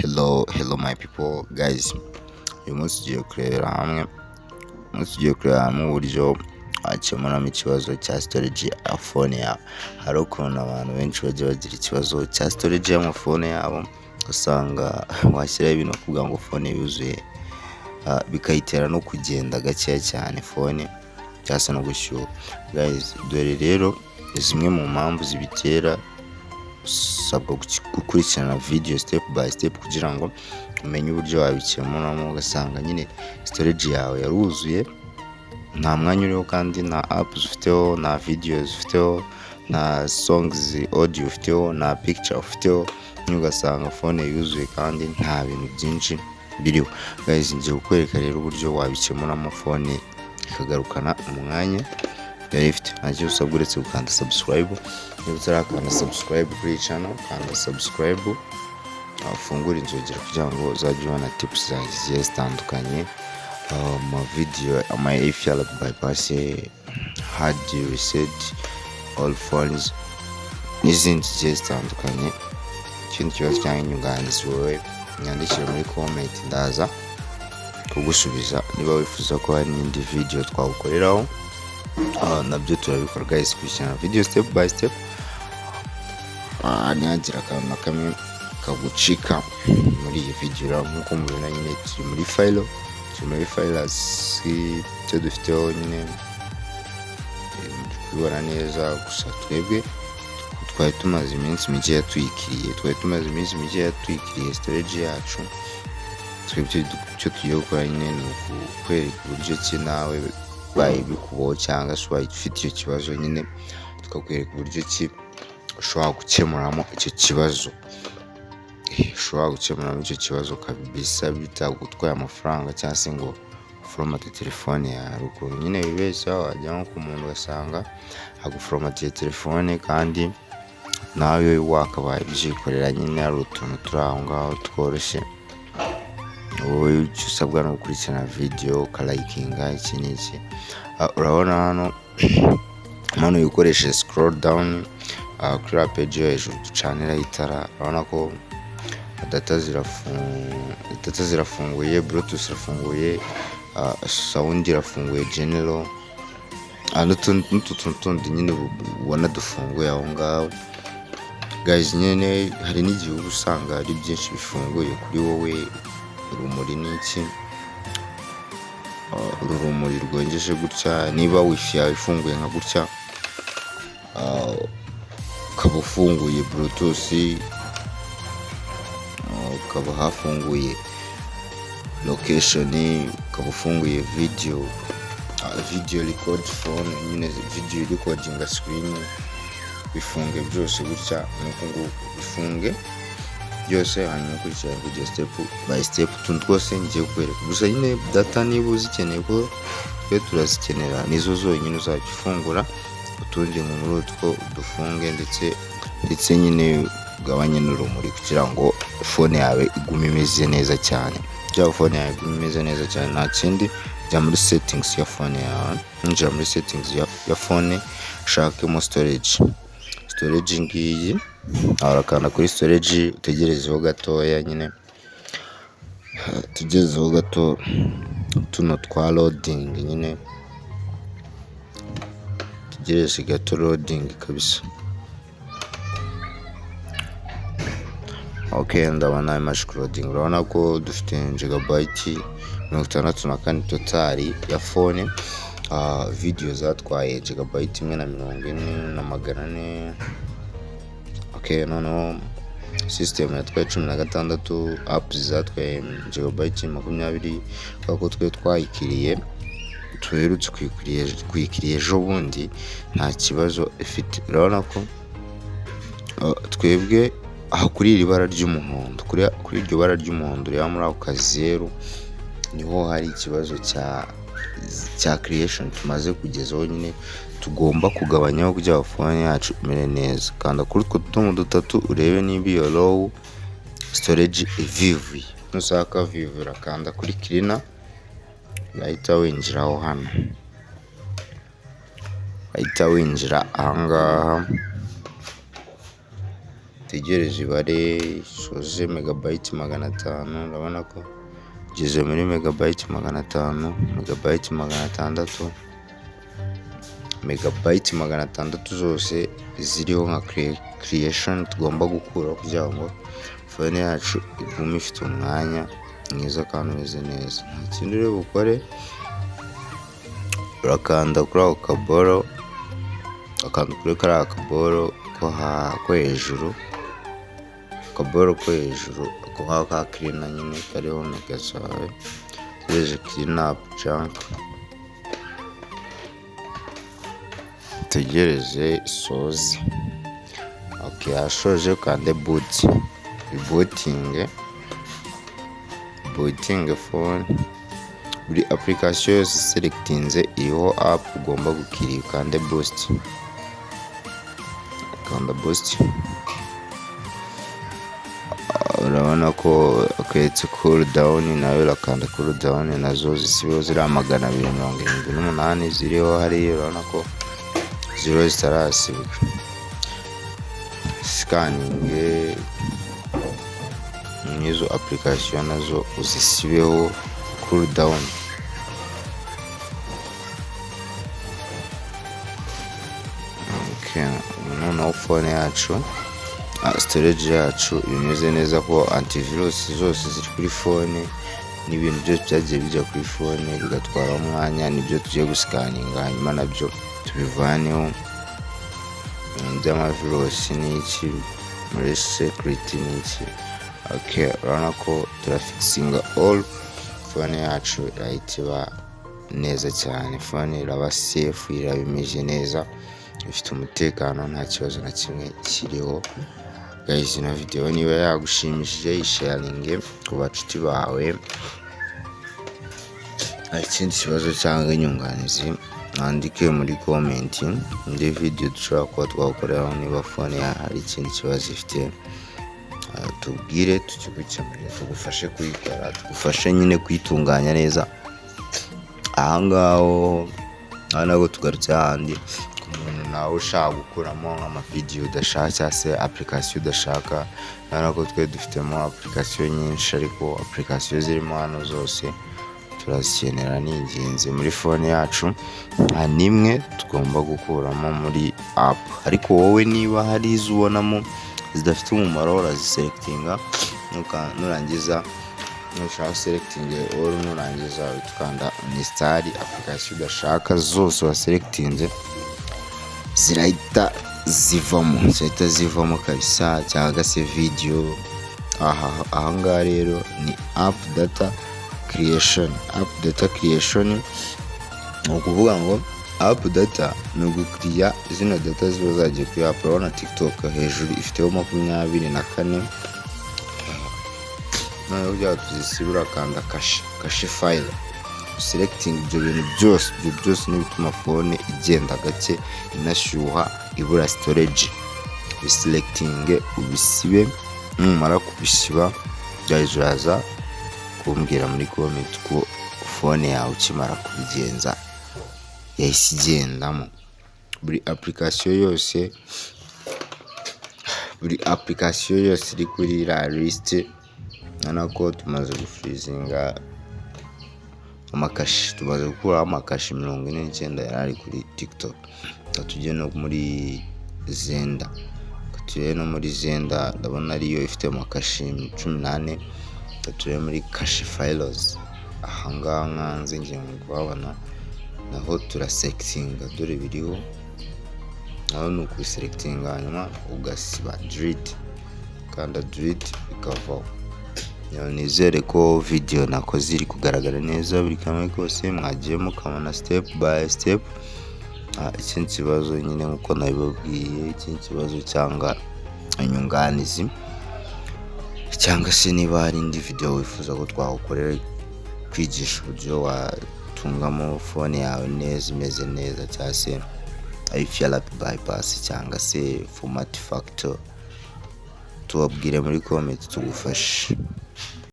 Hello my people guys. Uyu munsi tugiye kurebera hamwe uburyo wakemuramo ikibazo cya storage ya phone yawe. Hari ukuntu abantu benshi bagiye bagira ikibazo cya storage y'amafone yabo, usanga washyiraho ibintu kuvuga ngo phone yuzuye, bikayitera no kugenda gakeya cyane phone cyangwa no gushyuha. Guys, dore rero zimwe mu mpamvu zibitera. Usabwa gukurikirana video step by step kugira ngo umenye uburyo wabikemuramo. Ugasanga nyine storage yawe yaruzuye, nta mwanya uriho kandi nta apps ufiteho, nta videos ufiteho, nta songs audio ufiteho, nta picture ufiteho, ugasanga phone yuzuye kandi nta bintu byinshi biriho. Guys, ngiye kukwereka rero uburyo wabikemuramo phone ikagarukana umwanya yari ifite. Ntagiye usabwa uretse gukanda subscribe. Niba utarakanda subscribe kuri iyi channel, kanda subscribe, ufungure inzogera kugira ngo uzajye ubona tips zanjye zigiye zitandukanye, ama video, ama AFL bypass, hard reset all phones n'izindi zigiye zitandukanye. Ikindi kibazo cyangwa inyunganizi wowe nyandikire muri comment, ndaza kugusubiza. Niba wifuza ko hari n'indi video twagukoreraho, nabyo turabikora. Guys, kurikirana video step by step, ntihagira akantu na kamwe kagucika muri iyi video. Nk'uko mubibona nyine turi muri files, icyo dufiteho nyine kubibona neza. Gusa twebwe twari tumaze iminsi mike tuyikiriye storage yacu. Twebwe icyo tugiye gukora nyine ni ukwereka uburyo ki nawe bikubaho cyangwa se ufite icyo kibazo, nyine tukakwereka uburyo ki ushobora gukemuramo icyo kibazo. Kabisa bitagutwaye amafaranga cyangwa se ngo uforomate telefone yawe. Ukuntu nyine bibeshya, wajya nko ku muntu ugasanga aguforomatiye telefone kandi nawe wakabaye ubyikorera. Nyine hari utuntu turi aho ngaho tworoshye. Wowe icyo usabwa ni ugukurikirana video, ukalayikinga iki n'iki. Urabona hano iyo ukoresheje scroll down kuri page yo hejuru ducanira itara, urabona ko data zirafunguye, bluetooth irafunguye, sound irafunguye, general, n'utuntu tundi nyine ubona dufunguye aho ngaho. Guys, nyine hari n'igihe uba usanga ari byinshi bifunguye kuri wowe. Urumuri n'iki, urumuri rwengeje gutya. Niba wifi yawe ifunguye nka gutya, ukaba ufunguye bluetooth, ukaba hafunguye location, ukaba ufunguye video record phone, nyine video recording screen, bifunge byose gutya. Nuko bifunge byose, hanyuma ukurikirana video step by step. Utuntu twose ngiye kukwereka. Gusa nyine data niba uzikeneye, ko twe turazikenera, nizo zonyine uzajya ufungura. Utundi muri utwo dufunge, ndetse nyine ugabanye n'urumuri kugira ngo phone yawe igume imeze neza cyane. Nta kindi, jya muri settings ya phone yawe. Njya muri settings ya phone, ushakemo storage ngiyi. Urakanda kuri storage, utegerezeho gatoya, nyine tugezeho gato tuno twa loading, nyine tugereze gato loading kabisa. Okay, ndabona imaje loading. Urabona ko dufite gigabyte 64 total ya phone. Video zatwaye gigabyte 140 Okay, noneho system yatwaye 16, apps zatwaye gigabyte 20. Kuko twe twayikiriye, tuherutse kuyikiriye ejo bundi, nta kibazo ifite. Urabona ko twebwe aho kuri iri bara ry'umuhondo, kuri iryo bara ry'umuhondo rya muri ako kazeru, niho hari ikibazo cya creation tumaze kugezaho. Nyine tugomba kugabanyaho kugira phone yacu imere neza. Kanda kuri utwo tudomo dutatu urebe niba iyo low storage vivuye. Nusaka vivura, kanda kuri cleaner, urahita winjiraho hano. Ahita winjira ahangaha, tegereje ibare isoze megabyte 500. urabona ko igeze muri megabyte 500, megabyte 600, megabyte 600 zose ziriho nka creation tugomba gukura kugira ngo phone yacu igume ifite umwanya mwiza kandi umeze neza. Nta kindi uri bukore, urakanda kuri ako kaboro, akanda kuri kariya kaboro ko hejuru, akaboro ko hejuru ako ka cleaner nyine kariho mega zawe, tegereje clean up junk, tegereje isoze. Okay, yashoje ukande boot, booting phone. Buri application yose selectinze iriho app ugomba gukiriya, ukande boost, kanda boost. urabona ko aketse cool down, nayo urakanda cool down, nazo zisibo ziri 278 ziriho hariya. urabona ko zero zitarasibuka. Scanning n'izo application nazo uzisibeho cool down. Okay, noneho phone yacu storage yacu imeze neza, ko antivirus zose ziri kuri phone n'ibintu byose byagiye bijya kuri phone bigatwara umwanya, nibyo tugiye guscanninga hanyuma nabyo tubivaneho by'amavirus n'iki muri security n'iki. Okay, urabona ko turafixinga all, phone yacu irahita iba neza cyane, phone iraba safe, iraba imeze neza, ifite umutekano, nta kibazo na kimwe kiriho. Guys, ino video niba yagushimishije isharinge ku bacuti bawe. Ikindi kibazo cyangwa inyunganizi mwandike muri comment, indi video dushobora kuba twakoreraho. niba phone hari ikindi kibazo ifite tubwire, tukigukemurira, tugufashe kuyikora, tugufashe nyine kuyitunganya neza. Ahangaho ntabwo tugarutse ahandi ku muntu nawe ushaka gukuramo nk'amavideo udashaka cyangwa se application udashaka. urabona ko twe dufitemo application nyinshi, ariko application zirimo hano zose turazikenera, ni ingenzi muri phone yacu. nta nimwe tugomba gukuramo muri app, ariko wowe niba hari izo ubonamo zidafite umumaro uraziselectinga, nurangiza nushaka selecting all, nurangiza ukanda uninstall application udashaka zose waselectinze, zirahita zivamo kabisa, cyangwa se video. ahangaha rero ni app data creation. ni ukuvuga ngo app data ni ugukiriya zino data ziba zagiye kuri app. urabona TikTok hejuru ifiteho 24, nayo ujya tuzisibura kanda cache file, selecting ibyo bintu byose n'ibituma phone igenda gake, inashyuha, ibura storage. biselecting ubisibe, numara kubisiba uraza kumbwira muri comment ko phone yawe ukimara kubigenza yahise igendamo. buri application yose iri kuri la list, nako tumaze gufreezinga amakashi, tumaze gukuraho amakashi 49 yari ari kuri TikTok. tujye no muri Zenda, ndabona ariyo ifite amakashi 18. tujye muri cache files, ahangaha nkanze ngiye kubabona, naho turaselectinga, dore biriho naho ni ukuselectinga, hanyuma ugasiba delete, kanda delete ikavaho. nizere ko video nakoze iri kugaragara neza buri kamwe kose, mwagiye mukabona step by step. ikindi kibazo nyine nkuko nabibabwiye, ikindi kibazo cyangwa inyunganizi, cyangwa se niba hari indi video wifuza ko twagukorera kwigisha uburyo watungamo phone yawe neza, imeze neza, cyangwa se ifyala bypass cyangwa se format factor, tubabwire muri comment tugufashe.